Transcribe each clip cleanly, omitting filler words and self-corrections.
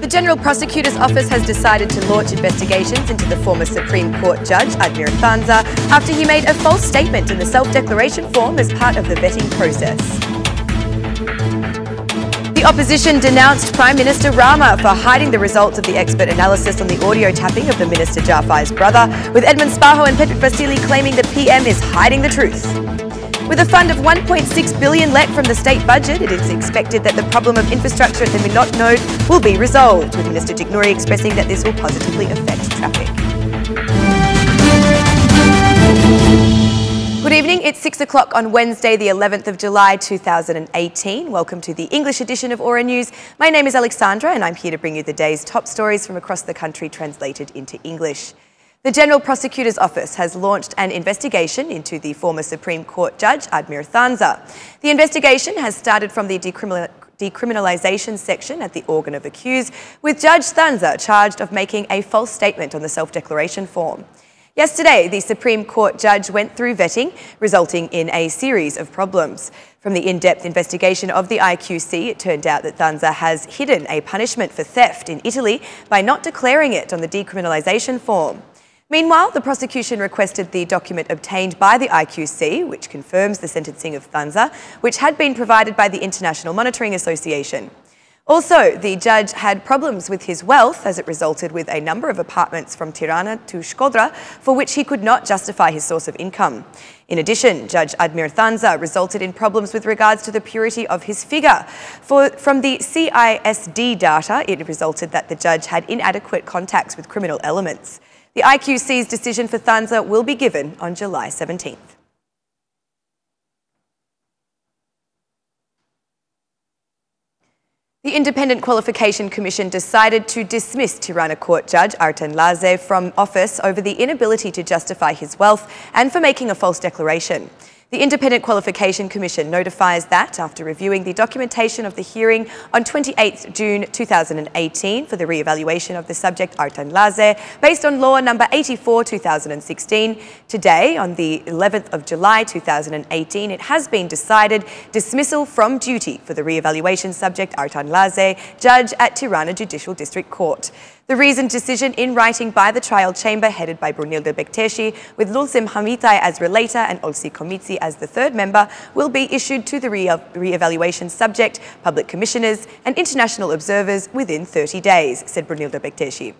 The General Prosecutor's Office has decided to launch investigations into the former Supreme Court Judge, Thanza, after he made a false statement in the self-declaration form as part of the vetting process. The opposition denounced Prime Minister Rama for hiding the results of the expert analysis on the audio tapping of the Minister Jafai's brother, with Edmund Sparho and Petrit Vasili claiming the PM is hiding the truth. With a fund of 1.6 billion lek from the state budget, it is expected that the problem of infrastructure at the Milot node will be resolved, with Minister Gjiknuri expressing that this will positively affect traffic. Good evening, it's 6 o'clock on Wednesday, the 11th of July 2018. Welcome to the English edition of Aura News. My name is Alexandra and I'm here to bring you the day's top stories from across the country translated into English. The General Prosecutor's Office has launched an investigation into the former Supreme Court Judge, Thanza. The investigation has started from the decriminalisation section at the organ of accused, with Judge Thanza charged of making a false statement on the self-declaration form. Yesterday, the Supreme Court judge went through vetting, resulting in a series of problems. From the in-depth investigation of the IQC, it turned out that Thanza has hidden a punishment for theft in Italy by not declaring it on the decriminalisation form. Meanwhile, the prosecution requested the document obtained by the IQC, which confirms the sentencing of Thanza, which had been provided by the International Monitoring Association. Also, the judge had problems with his wealth as it resulted with a number of apartments from Tirana to Shkodra for which he could not justify his source of income. In addition, Judge Thanza resulted in problems with regards to the purity of his figure. From the CISD data, it resulted that the judge had inadequate contacts with criminal elements. The IQC's decision for Thanza will be given on July 17th. The Independent Qualification Commission decided to dismiss Tirana Court Judge Thanza from office over the inability to justify his wealth and for making a false declaration. The Independent Qualification Commission notifies that, after reviewing the documentation of the hearing on 28 June 2018 for the re-evaluation of the subject Thanza, based on Law No. 84/2016, today, on the 11th of July 2018, it has been decided dismissal from duty for the re-evaluation subject Thanza, judge at Tirana Judicial District Court. The reasoned decision in writing by the trial chamber, headed by Brunilde Bekteshi, with Lulsim Hamitai as relator and Olsi Komitsi as the third member, will be issued to the re-evaluation subject, public commissioners and international observers within 30 days, said Brunilde Bekteshi.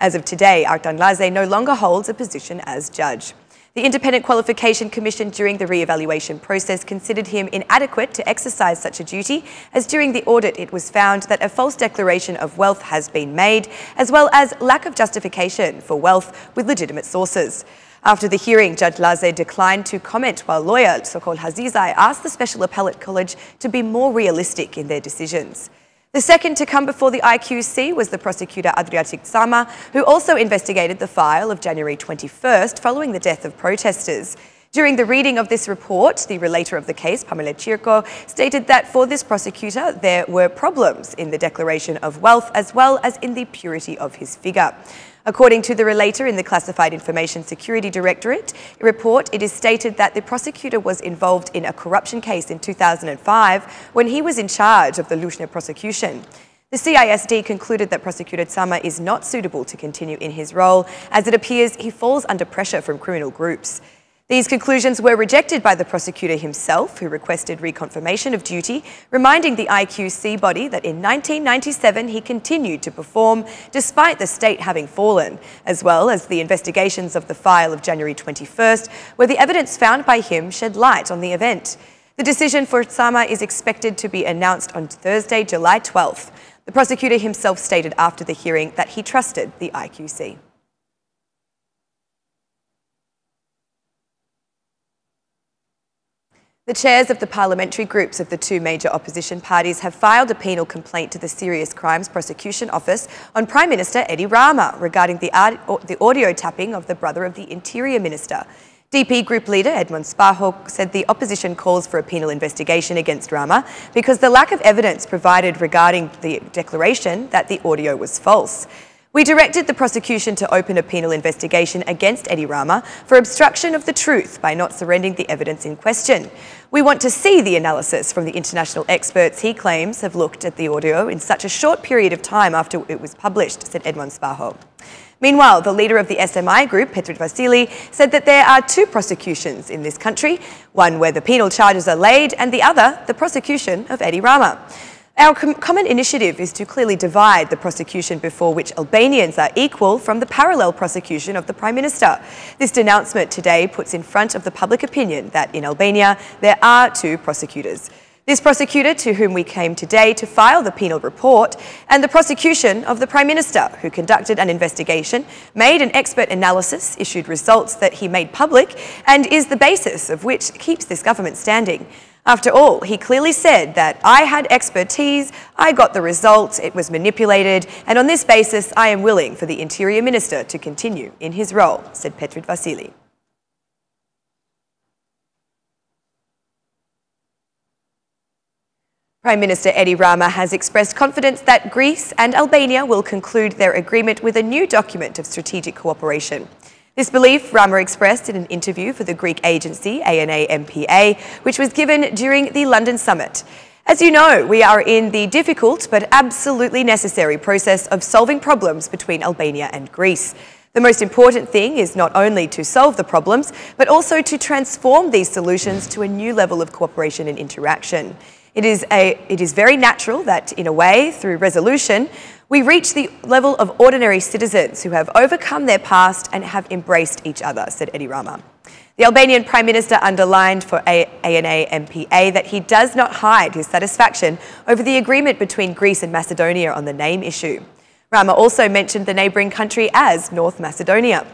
As of today, Thanza no longer holds a position as judge. The Independent Qualification Commission during the re-evaluation process considered him inadequate to exercise such a duty, as during the audit it was found that a false declaration of wealth has been made, as well as lack of justification for wealth with legitimate sources. After the hearing, Judge Thanza declined to comment, while lawyer Sokol Hazizai asked the Special Appellate College to be more realistic in their decisions. The second to come before the IQC was the prosecutor Adriatic Tsama, who also investigated the file of January 21st following the death of protesters. During the reading of this report, the relator of the case, Pamela Chirko, stated that for this prosecutor there were problems in the declaration of wealth as well as in the purity of his figure. According to the relator in the Classified Information Security Directorate report, it is stated that the prosecutor was involved in a corruption case in 2005 when he was in charge of the Lushne prosecution. The CISD concluded that Prosecutor Tsama is not suitable to continue in his role, as it appears he falls under pressure from criminal groups. These conclusions were rejected by the prosecutor himself, who requested reconfirmation of duty, reminding the IQC body that in 1997 he continued to perform despite the state having fallen, as well as the investigations of the file of January 21st, where the evidence found by him shed light on the event. The decision for Tsama is expected to be announced on Thursday, July 12th. The prosecutor himself stated after the hearing that he trusted the IQC. The chairs of the parliamentary groups of the two major opposition parties have filed a penal complaint to the Serious Crimes Prosecution Office on Prime Minister Rama regarding the audio tapping of the brother of the Interior Minister. DP Group leader Edmund Sparho said the opposition calls for a penal investigation against Rama because the lack of evidence provided regarding the declaration that the audio was false. We directed the prosecution to open a penal investigation against Eddie Rama for obstruction of the truth by not surrendering the evidence in question. We want to see the analysis from the international experts he claims have looked at the audio in such a short period of time after it was published, said Edmond Spaho. Meanwhile, the leader of the SMI group, Petru Vasili, said that there are two prosecutions in this country, one where the penal charges are laid and the other, the prosecution of Eddie Rama. Our common initiative is to clearly divide the prosecution before which Albanians are equal from the parallel prosecution of the Prime Minister. This denouncement today puts in front of the public opinion that in Albania there are two prosecutors. This prosecutor to whom we came today to file the penal report, and the prosecution of the Prime Minister, who conducted an investigation, made an expert analysis, issued results that he made public, and is the basis of which keeps this government standing. After all, he clearly said that I had expertise, I got the results, it was manipulated, and on this basis I am willing for the Interior Minister to continue in his role, said Petru Vasili. Prime Minister Eddie Rama has expressed confidence that Greece and Albania will conclude their agreement with a new document of strategic cooperation. This belief Rama expressed in an interview for the Greek agency ANA MPA, which was given during the London summit. As you know, we are in the difficult but absolutely necessary process of solving problems between Albania and Greece. The most important thing is not only to solve the problems, but also to transform these solutions to a new level of cooperation and interaction. It is very natural that, in a way, through resolution, we reach the level of ordinary citizens who have overcome their past and have embraced each other, said Eddie Rama. The Albanian Prime Minister underlined for ANA MPA that he does not hide his satisfaction over the agreement between Greece and Macedonia on the name issue. Rama also mentioned the neighbouring country as North Macedonia.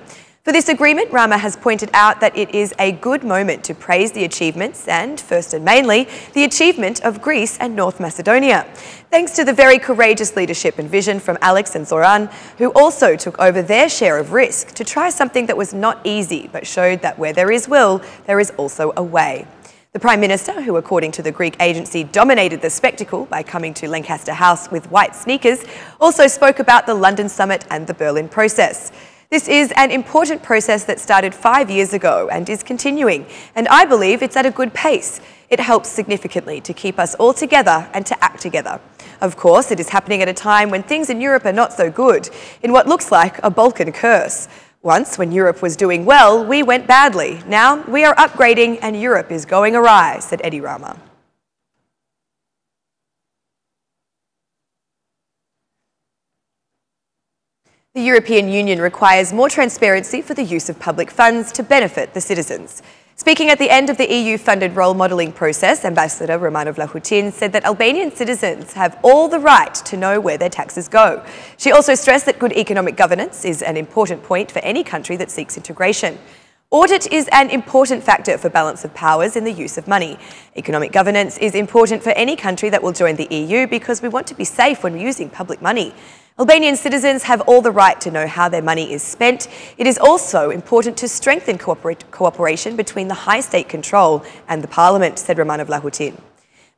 For this agreement, Rama has pointed out that it is a good moment to praise the achievements and, first and mainly, the achievement of Greece and North Macedonia, thanks to the very courageous leadership and vision from Alex and Zoran, who also took over their share of risk to try something that was not easy, but showed that where there is will, there is also a way. The Prime Minister, who according to the Greek agency dominated the spectacle by coming to Lancaster House with white sneakers, also spoke about the London summit and the Berlin process. This is an important process that started 5 years ago and is continuing, and I believe it's at a good pace. It helps significantly to keep us all together and to act together. Of course, it is happening at a time when things in Europe are not so good, in what looks like a Balkan curse. Once, when Europe was doing well, we went badly. Now we are upgrading and Europe is going awry, said Eddie Rama. The European Union requires more transparency for the use of public funds to benefit the citizens. Speaking at the end of the EU-funded role modelling process, Ambassador Rama said that Albanian citizens have all the right to know where their taxes go. She also stressed that good economic governance is an important point for any country that seeks integration. Audit is an important factor for balance of powers in the use of money. Economic governance is important for any country that will join the EU because we want to be safe when using public money. Albanian citizens have all the right to know how their money is spent. It is also important to strengthen cooperation between the high state control and the parliament, said Rama.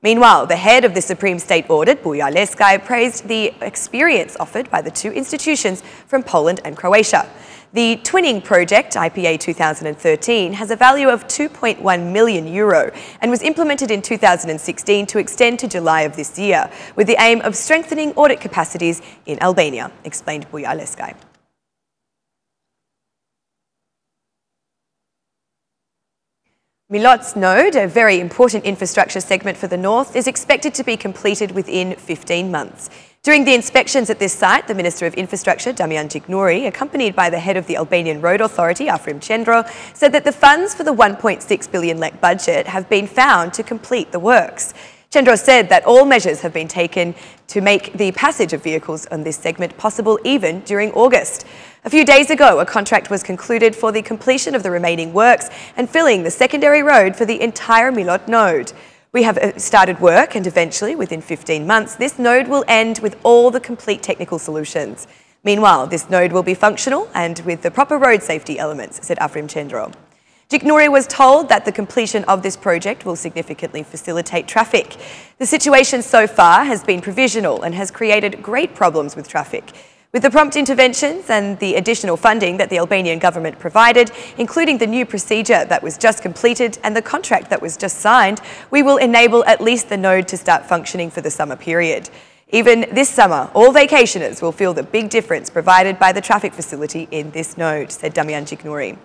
Meanwhile, the head of the Supreme State Audit, Buja Leskaj, praised the experience offered by the two institutions from Poland and Croatia. The Twinning Project, IPA 2013, has a value of €2.1 million and was implemented in 2016 to extend to July of this year, with the aim of strengthening audit capacities in Albania, explained Buja Leskaj. Milot's node, a very important infrastructure segment for the north, is expected to be completed within 15 months. During the inspections at this site, the Minister of Infrastructure, Gjiknuri, accompanied by the head of the Albanian Road Authority, Afrim Cendro, said that the funds for the 1.6 billion lek budget have been found to complete the works. Cendro said that all measures have been taken to make the passage of vehicles on this segment possible even during August. A few days ago, a contract was concluded for the completion of the remaining works and filling the secondary road for the entire Milot node. We have started work and eventually, within 15 months, this node will end with all the complete technical solutions. Meanwhile, this node will be functional and with the proper road safety elements, said Afrim Cendro. Gjiknuri was told that the completion of this project will significantly facilitate traffic. The situation so far has been provisional and has created great problems with traffic. With the prompt interventions and the additional funding that the Albanian government provided, including the new procedure that was just completed and the contract that was just signed, we will enable at least the node to start functioning for the summer period. Even this summer, all vacationers will feel the big difference provided by the traffic facility in this node, said Damian Gjiknuri.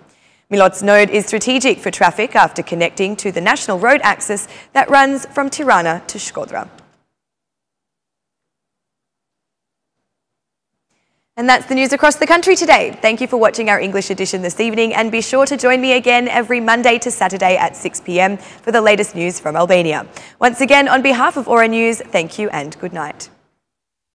Milot's node is strategic for traffic after connecting to the national road axis that runs from Tirana to Shkodra. And that's the news across the country today. Thank you for watching our English edition this evening, and be sure to join me again every Monday to Saturday at 6 p.m. for the latest news from Albania. Once again, on behalf of Aura News, thank you and good night.